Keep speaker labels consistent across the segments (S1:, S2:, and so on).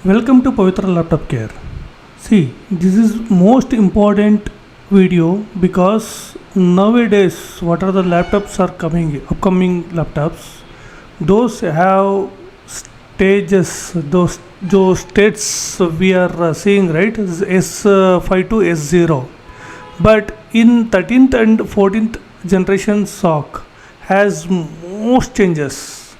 S1: Welcome to Pavithra Laptop Care. See, this is most important video because nowadays what are the laptops are coming upcoming laptops, those have stages, those states we are seeing, right, is S5 to S0, but in 13th and 14th generation SOC has most changes,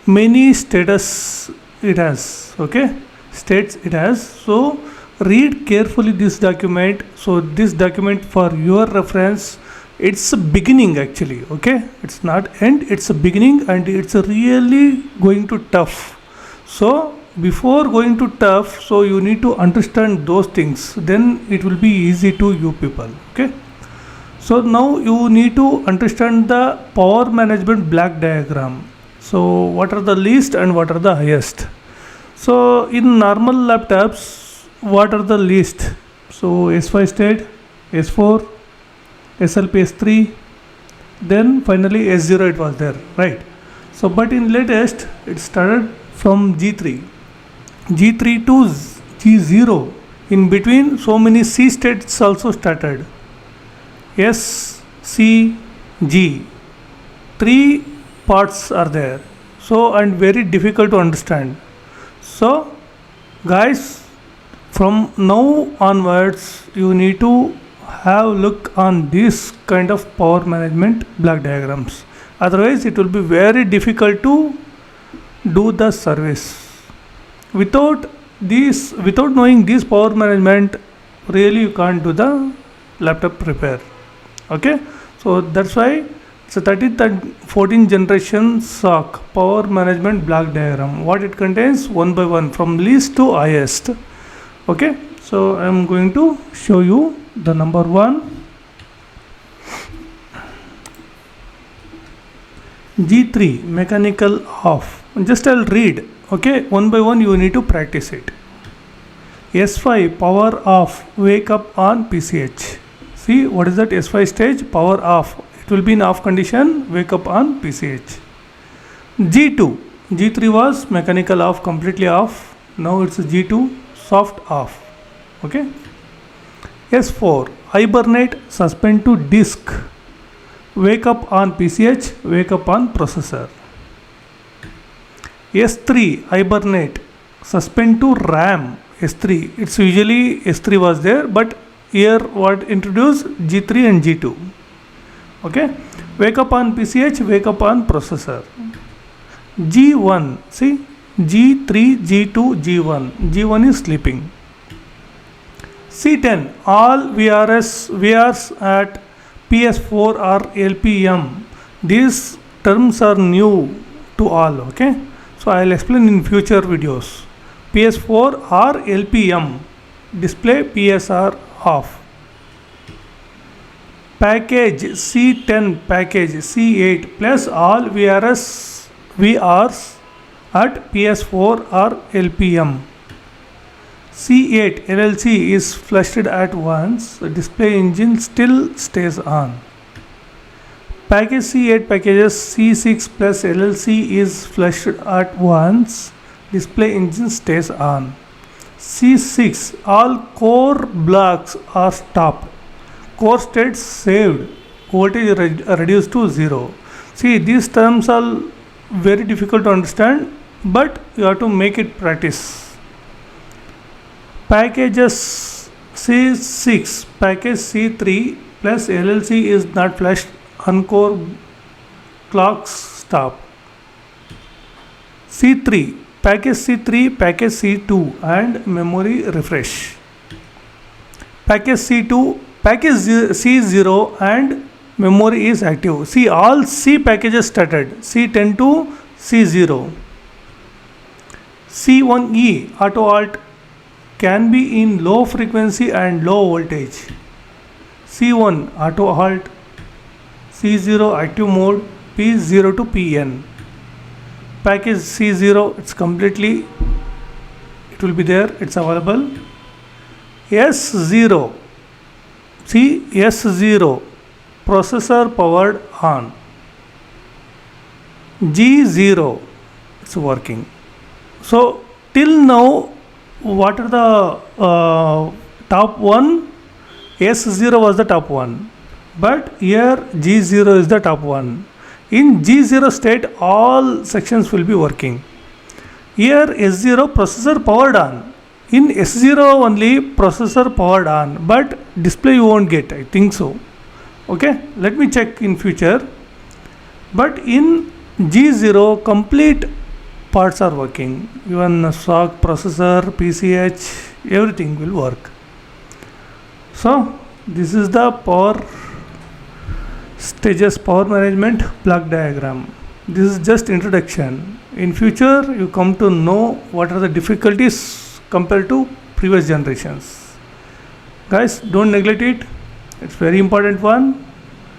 S1: many status it has, okay, states it has. So read carefully this document. So this document for your reference, it's a beginning actually, okay, it's not end, it's a beginning, and it's really going to tough. So before going to tough, so you need to understand those things, then it will be easy to you people, okay. So now you need to understand the power management block diagram. So what are the least and what are the highest? So in normal laptops, what are the least? So S5 state, S4, SLP S3, then finally S0 it was there, right? So but in latest it started from G3 to G0. In between, so many C states also started. S, C, G. Three parts are there. So and very difficult to understand. So guys, from now onwards you need to have look on this kind of power management block diagrams. Otherwise it will be very difficult to do the service. Without knowing this power management, really you can't do the laptop repair. Okay, so that's why it's a 13th and 14th generation SOC power management block diagram. What it contains, one by one from least to highest. Okay, so I'm going to show you the number one. G3 mechanical off. Just I'll read. Okay, one by one you need to practice it. S5 power off, wake up on PCH. See what is that S5 stage? Power off. It will be in off condition, wake up on PCH. G2, G3 was mechanical off, completely off. Now it's G2, soft off. Okay. S4, hibernate, suspend to disk. Wake up on PCH, wake up on processor. S3, hibernate, suspend to RAM. S3, it's usually S3 was there, but here what introduced G3 and G2. Okay, wake up on PCH, wake up on processor. G1, see, G3, G2, G1. G1 is sleeping. C10, all VRs at PS4 are LPM. These terms are new to all, okay. So I'll explain in future videos. PS4 are LPM, display PSR off. Package C10, package C8 plus all VRs at PS4 are LPM. C8 LLC is flushed at once, the display engine still stays on. Package C8 packages C6 plus LLC is flushed at once, display engine stays on. C6 all core blocks are stopped, core states saved, voltage reduced to 0. See, these terms are very difficult to understand, but you have to make it practice. Packages C6, package C3 plus LLC is not flashed, on core clocks stop. C3, package C3, package C2 and memory refresh. Package C2, package C0 and memory is active. See, all C packages started, C10 to C0. C1E auto alt can be in low frequency and low voltage. C1 auto halt, C0 active mode, P0 to PN. Package C0, it's completely, it will be there, it's available. S0, see, S0 processor powered on. G0, it's working. So till now what are the top one? S0 was the top one, but here G0 is the top one. In G0 state, all sections will be working. Here S0 processor powered on. In S0 only processor powered on, but display you won't get, I think so. Okay, let me check in future. But in G0 complete parts are working. Even SOC, processor, PCH, everything will work. So this is the power stages, power management block diagram. This is just introduction. In future you come to know what are the difficulties compared to previous generations. Guys, don't neglect it. It's very important one.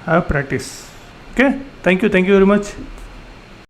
S1: Have practice. Okay, thank you very much.